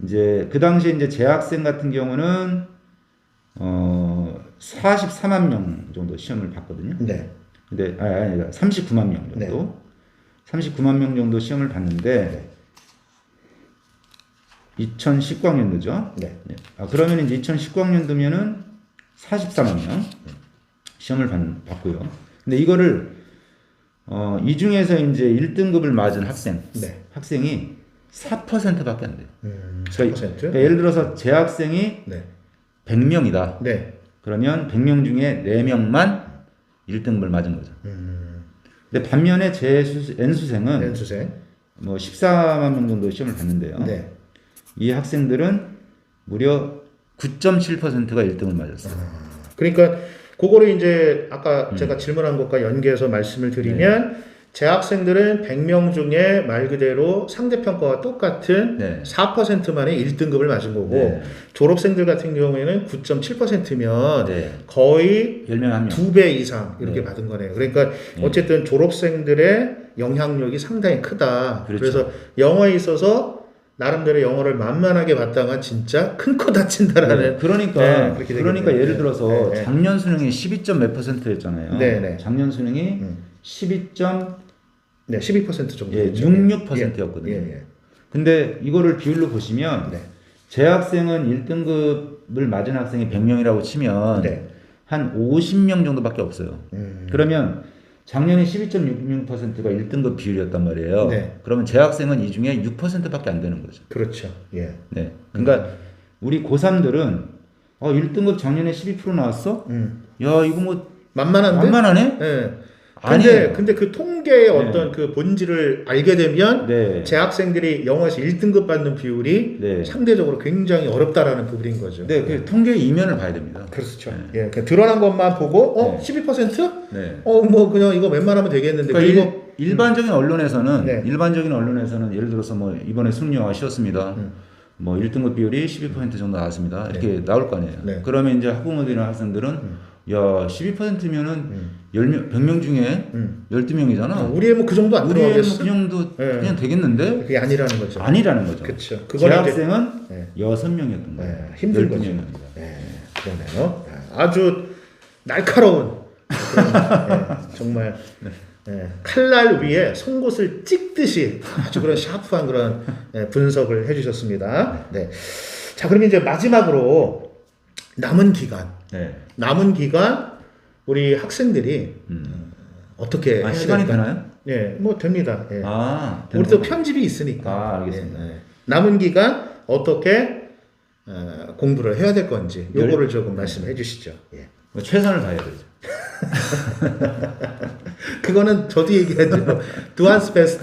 이제 그 당시에 이제 재학생 같은 경우는 44만 명 정도 시험을 봤거든요. 근데 아니 39만 명 정도. 39만 명 정도 시험을 봤는데 2019학년도죠. 그러면 이제 2019학년도면은 44만 명 시험을 봤고요. 근데 이거를 이 중에서 이제 1등급을 맞은 학생이 4%밖에 안 돼요. 4%? 그러니까 예를 들어서 재학생이 100명이다. 그러면 100명 중에 4명만 1등급을 맞은 거죠. 근데 반면에 N수생은 뭐 14만 명 정도 시험을 봤는데요. 이 학생들은 무려 9.7%가 1등을 맞았어요. 그러니까 그거를 이제 아까 제가 질문한 것과 연계해서 말씀을 드리면 재학생들은 100명 중에 말 그대로 상대평가와 똑같은 4%만의 1등급을 맞은 거고 졸업생들 같은 경우에는 9.7%면 거의 10명 1명 2배 이상 이렇게 받은 거네요. 그러니까 어쨌든 졸업생들의 영향력이 상당히 크다. 그래서 영어에 있어서 나름대로 영어를 만만하게 봤다가 진짜 큰 코 다친다라는. 그러니까 예를 들어서 작년 수능이 12점 몇 %였잖아요. 작년 수능이 12% 정도. 66%였거든요. 근데 이거를 비율로 보시면 재학생은 1등급을 맞은 학생이 100명이라고 치면 한 50명 정도밖에 없어요. 그러면 작년에 12.66%가 1등급 비율이었단 말이에요. 그러면 재학생은 이 중에 6%밖에 안 되는 거죠. 그렇죠. 그러니까 우리 고3들은 1등급 작년에 12% 나왔어? 야, 이거 뭐 만만한데? 만만하네? 아니에요. 근데 그 통계의 어떤 그 본질을 알게 되면 네. 재학생들이 영어에서 1등급 받는 비율이 네. 상대적으로 굉장히 어렵다라는 부분인 거죠. 네, 그 통계의 이면을 봐야 됩니다. 그렇죠. 예, 그냥 드러난 것만 보고 12%? 네. 뭐 그냥 이거 웬만하면 되겠는데 그러니까 그리고 일반적인 언론에서는 네. 일반적인 언론에서는 예를 들어서 뭐 이번에 수능료가 쉬웠습니다. 뭐 1등급 비율이 12% 정도 나왔습니다. 이렇게 나올 거 아니에요. 네. 그러면 이제 학부모들이나 학생들은 야 12%면은 10명, 100명 중에 12명이잖아. 우리의 뭐 그 정도 안 우리의 들어가겠어? 뭐그 정도 네. 그냥 되겠는데? 그게 아니라는 거죠. 아니라는 거죠. 그렇죠. 재학생은 네. 6명이었던 거예요. 네, 힘든 거죠. 12명입니다. 네, 그러네요. 아주 날카로운 그런, 정말 칼날 위에 송곳을 찍듯이 아주 그런 샤프한 그런 분석을 해주셨습니다. 네. 자, 그럼 이제 마지막으로 남은 기간 우리 학생들이 어떻게 해야 시간이 될까? 되나요? 네, 뭐 됩니다. 예. 우리 또 편집이 있으니까. 알겠습니다. 남은 기간 어떻게 공부를 해야 될 건지 요거를 조금 말씀해 주시죠. 예. 뭐 최선을 다해야 되죠. 그거는 저도 얘기하죠. Do one's best.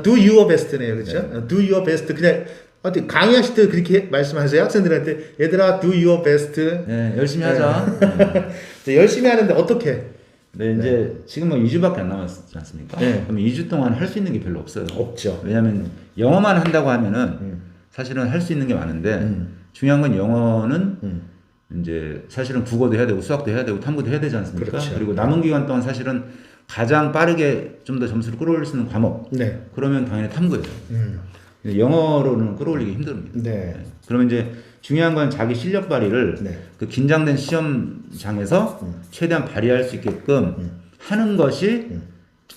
Do your best네요. 그렇죠? Do your best. 그냥 어떻게 강의하실 때 그렇게 말씀하세요? 학생들한테 얘들아 do your best. 네, 열심히 하자. 열심히 하는데 어떻게? 네, 이제 지금 뭐 2주밖에 안 남았지 않습니까? 네. 그럼 2주 동안 할 수 있는 게 별로 없어요. 없죠. 왜냐하면 영어만 한다고 하면은 사실은 할 수 있는 게 많은데 중요한 건 영어는 이제 사실은 국어도 해야 되고 수학도 해야 되고 탐구도 해야 되지 않습니까? 그렇죠. 그리고 남은 기간 동안 사실은 가장 빠르게 좀 더 점수를 끌어올릴 수 있는 과목. 네. 그러면 당연히 탐구예요. 근데 영어로는 끌어올리기 힘듭니다. 네. 그러면 이제 중요한 건 자기 실력 발휘를 그 긴장된 시험장에서 최대한 발휘할 수 있게끔 하는 것이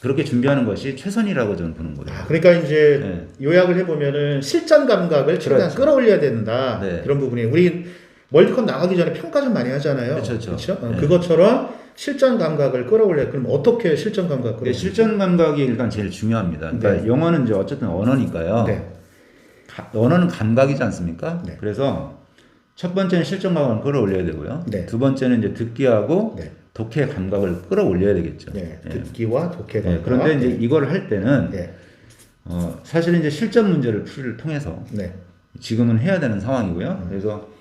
그렇게 준비하는 것이 최선이라고 저는 보는 거예요. 그러니까 이제 요약을 해보면은 실전 감각을 최대한 그렇죠. 끌어올려야 된다. 네. 그런 부분이 우리 월드컵 나가기 전에 평가 좀 많이 하잖아요. 그렇죠. 그것처럼 실전 감각을 끌어올려. 그럼 어떻게 실전 감각 끌어올려? 실전 감각이 일단 제일 중요합니다. 그러니까 영어는 이제 어쨌든 언어니까요. 네. 언어는 감각이지 않습니까? 네. 그래서 첫 번째는 실전 감각을 끌어올려야 되고요. 네. 두 번째는 이제 듣기하고 네. 독해 감각을 끌어올려야 되겠죠. 네. 듣기와 독해 감각. 그런데 이제 이걸 할 때는 네. 사실은 이제 실전 문제를 풀이를 통해서 네. 지금은 해야 되는 상황이고요. 그래서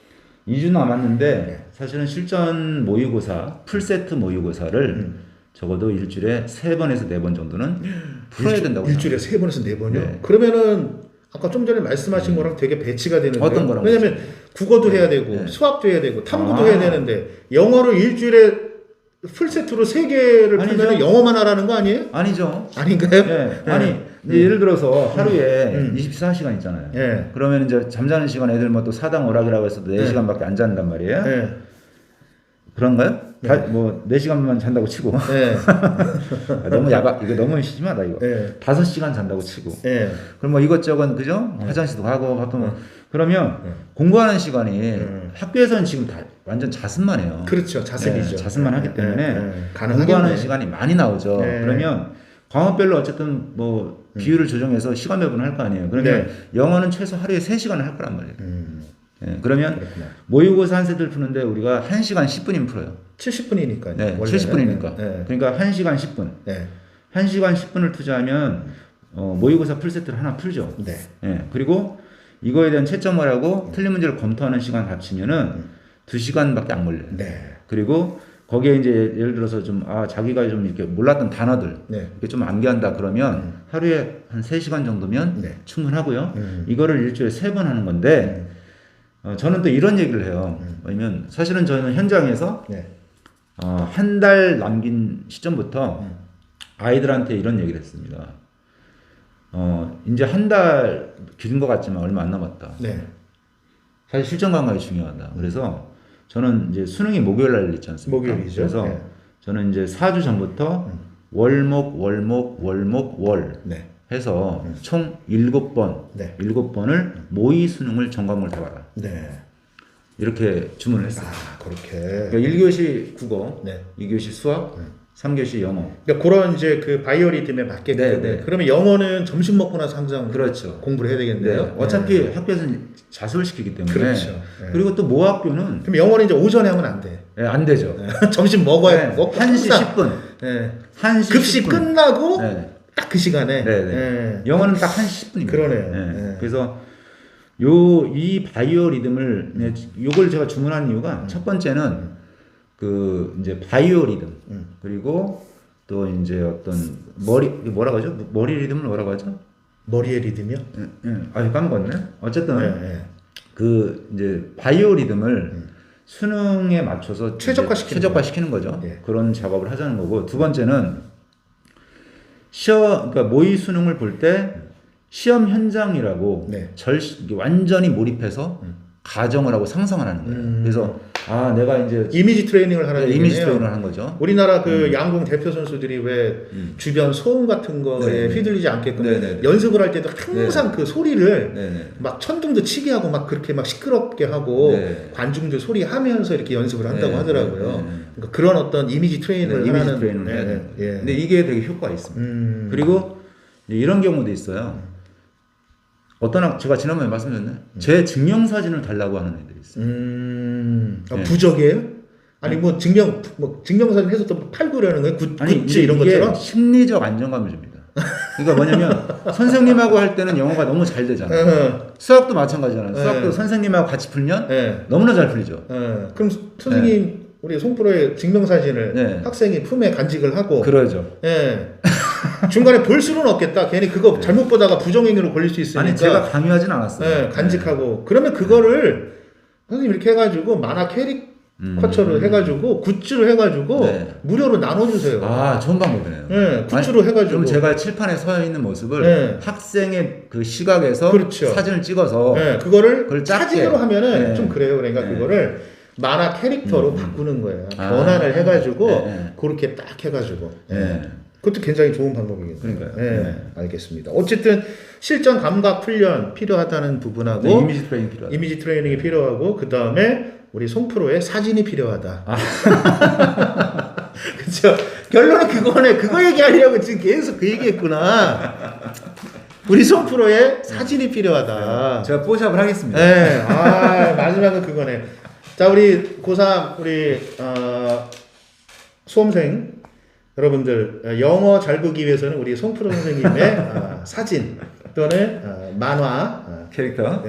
2주 남았는데 사실은 실전 모의고사, 풀세트 모의고사를 적어도 일주일에 3번에서 4번 정도는 풀어야 된다고 일주일에 3번에서 4번이요? 네. 그러면은 아까 좀 전에 말씀하신 거랑 되게 배치가 되는데 어떤 거랑 왜냐면 국어도 해야 되고 수학도 해야 되고 탐구도 해야 되는데 영어를 일주일에 풀세트로 3개를 풀면 영어만 하라는 거 아니에요? 아니죠. 아닌가요? 네. 아니 이제 예를 들어서 하루에 24시간 있잖아요. 네. 그러면 이제 잠자는 시간 애들 뭐 또 사당 오락이라고 해서 4시간밖에 안 잔단 말이에요. 네. 그런가요? 뭐 4시간만 잔다고 치고. 네. 너무 이거 너무 심하다 이거. 네. 5시간 잔다고 치고. 네. 그럼 뭐 이것저것 그죠? 화장실도 가고 그러면 공부하는 시간이 학교에서는 지금 다 완전 자습만 해요. 그렇죠. 자습이죠. 자습만 하기 때문에 가능하겠네. 공부하는 시간이 많이 나오죠. 네. 그러면 과목별로 어쨌든 뭐 비율을 조정해서 시간 배분을 할 거 아니에요. 그러면 영어는 최소 하루에 3시간을 할 거란 말이에요. 그러면 그렇구나. 모의고사 한 세트를 푸는데 우리가 1시간 10분이면 풀어요. 70분이니까요. 네, 70분이니까. 네. 그러니까 1시간 10분. 네. 1시간 10분을 투자하면 모의고사 풀세트를 하나 풀죠. 네. 네. 그리고 이거에 대한 채점을 하고 틀린 문제를 검토하는 시간 합치면은 2시간밖에 안 걸려요. 네. 그리고 거기에 이제 예를 들어서 좀 자기가 좀 이렇게 몰랐던 단어들 이렇게 좀 암기한다 그러면 하루에 한 3시간 정도면 충분하고요. 이거를 일주일에 3번 하는 건데 저는 또 이런 얘기를 해요. 왜냐면 사실은 저는 현장에서 한 달 남긴 시점부터 아이들한테 이런 얘기를 했습니다. 이제 한 달 길은 것 같지만 얼마 안 남았다. 네. 사실 실전 감각이 중요하다. 그래서 저는 이제 수능이 목요일 날 있지 않습니까? 목요일이죠. 그래서 저는 이제 4주 전부터 월목 월 해서 총 7번, 7번을 모의 수능을 전 과목을 다 봐라. 네. 이렇게 주문을 했어요. 그렇게. 그러니까 1교시 국어, 네. 2교시 수학, 3교시 영어. 그러니까 그런 이제 그 바이오리듬에 맞게끔. 네, 네. 그러면 영어는 점심 먹고 나서 항상 그렇죠. 공부를 해야 되겠네요. 네. 어차피 학교에서는 자습을 시키기 때문에. 그렇죠. 네. 그리고 또 모 학교는 그럼 영어는 이제 오전에 하면 안 돼. 네, 안 되죠. 점심 먹어야 네. 먹고 1시 항상. 10분. 네. 1시 급식 10분. 끝나고 네. 딱 그 시간에. 네, 네. 네. 영어는 딱 1시 10분입니다. 그러네요. 네. 네. 그래서 이 바이오 리듬을 요걸 제가 주문한 이유가 첫 번째는 그 이제 바이오 리듬 그리고 또 이제 어떤 뭐라고 하죠? 머리 리듬을 뭐라고 하죠? 머리의 리듬이요? 아주 까먹었네. 어쨌든 네, 네. 그 이제 바이오 리듬을 수능에 맞춰서 최적화시키는 거죠. 예. 그런 작업을 하자는 거고 두 번째는 그러니까 모의 수능을 볼 때 시험 현장이라고 네. 완전히 몰입해서 가정을 하고 상상을 하는 거예요. 그래서 내가 이제 이미지 트레이닝을 하는 이미지 얘기네요. 트레이닝을 하는 거죠. 우리나라 그 양궁 대표 선수들이 왜 주변 소음 같은 거에 네. 휘둘리지 않게끔 네. 연습을 할 때도 항상 그 소리를 네. 막 천둥도 치게 하고 막 그렇게 막 시끄럽게 하고 네. 관중들 소리 하면서 이렇게 연습을 한다고 네. 하더라고요. 네. 그러니까 그런 어떤 이미지 트레이닝을 이미지 하는 트레이닝을 해야 돼요. 예. 근데 이게 되게 효과가 있습니다. 그리고 이런 경우도 있어요. 제가 지난번에 말씀드렸나요? 제 증명사진을 달라고 하는 애들이 있어요. 네. 부적이에요? 아니 뭐 증명사진 해서 또 팔고 이러는 거예요? 굿즈 이런 이게 것처럼? 심리적 안정감을 줍니다. 그러니까 뭐냐면 선생님하고 할 때는 영어가 너무 잘 되잖아요. 수학도 마찬가지잖아요. 수학도 선생님하고 같이 풀면 너무나 잘 풀리죠. 그럼 선생님 우리 송프로의 증명사진을 학생이 품에 간직을 하고 그러죠. 중간에 볼 수는 없겠다. 괜히 그거 잘못 보다가 부정행위로 걸릴 수 있으니까. 아니 제가 강요하진 않았어요. 간직하고 그러면 그거를 선생님 이렇게 해가지고 만화 캐릭터처럼 해가지고 굿즈로 해가지고 무료로 나눠주세요. 좋은 방법이네요. 굿즈로 해가지고. 그럼 제가 칠판에 서 있는 모습을 학생의 그 시각에서 그렇죠. 사진을 찍어서 그걸 작게. 사진으로 하면은 좀 그래요. 그러니까 그거를 만화 캐릭터로 바꾸는 거예요. 변환을 해가지고 그렇게 딱 해가지고. 그것도 굉장히 좋은 방법이겠네요. 그러니까요. 알겠습니다. 어쨌든 실전 감각 훈련 필요하다는 부분하고 이미지 트레이닝이 필요하고 그 다음에 우리 송프로의 사진이 필요하다. 그렇죠. 결론은 그거네. 그거 얘기하려고 지금 계속 그 얘기했구나. 우리 송프로의 사진이 필요하다. 제가 뽀샵을 하겠습니다. 마지막은 그거네. 자, 우리 고3 우리 수험생 여러분들 영어 잘 보기 위해서는 우리 송프로 선생님의 사진 또는 만화 캐릭터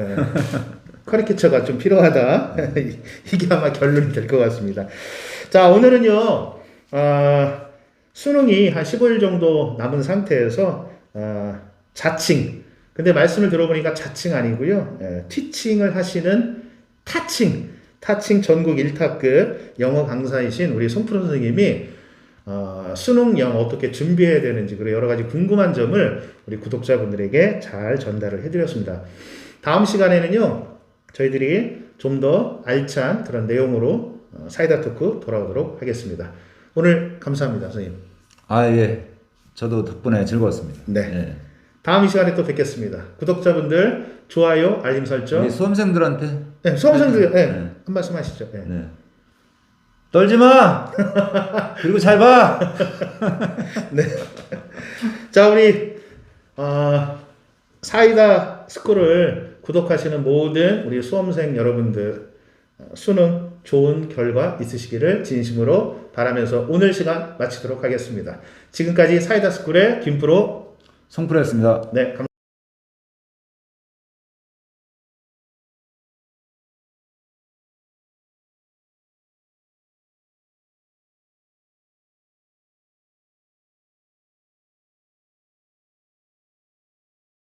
커리케처가 좀 필요하다. 이게 아마 결론이 될 것 같습니다. 자, 오늘은요 수능이 한 15일 정도 남은 상태에서 자칭, 근데 말씀을 들어보니까 자칭 아니고요, 티칭을 하시는 타칭 전국 1타급 영어 강사이신 우리 송프로 선생님이 수능 영어 어떻게 준비해야 되는지 그리고 여러 가지 궁금한 점을 우리 구독자분들에게 잘 전달을 해드렸습니다. 다음 시간에는요 저희들이 좀 더 알찬 그런 내용으로 사이다 토크 돌아오도록 하겠습니다. 오늘 감사합니다, 선생님. 예. 저도 덕분에 즐거웠습니다. 네. 다음 이 시간에 또 뵙겠습니다. 구독자분들 좋아요, 알림 설정. 우리 수험생들한테. 수험생들 한 말씀 하시죠. 떨지 마. 그리고 잘 봐. 자, 우리 사이다 스쿨을 구독하시는 모든 우리 수험생 여러분들 수능 좋은 결과 있으시기를 진심으로 바라면서 오늘 시간 마치도록 하겠습니다. 지금까지 사이다 스쿨의 김프로 송프로였습니다. 감사합니다.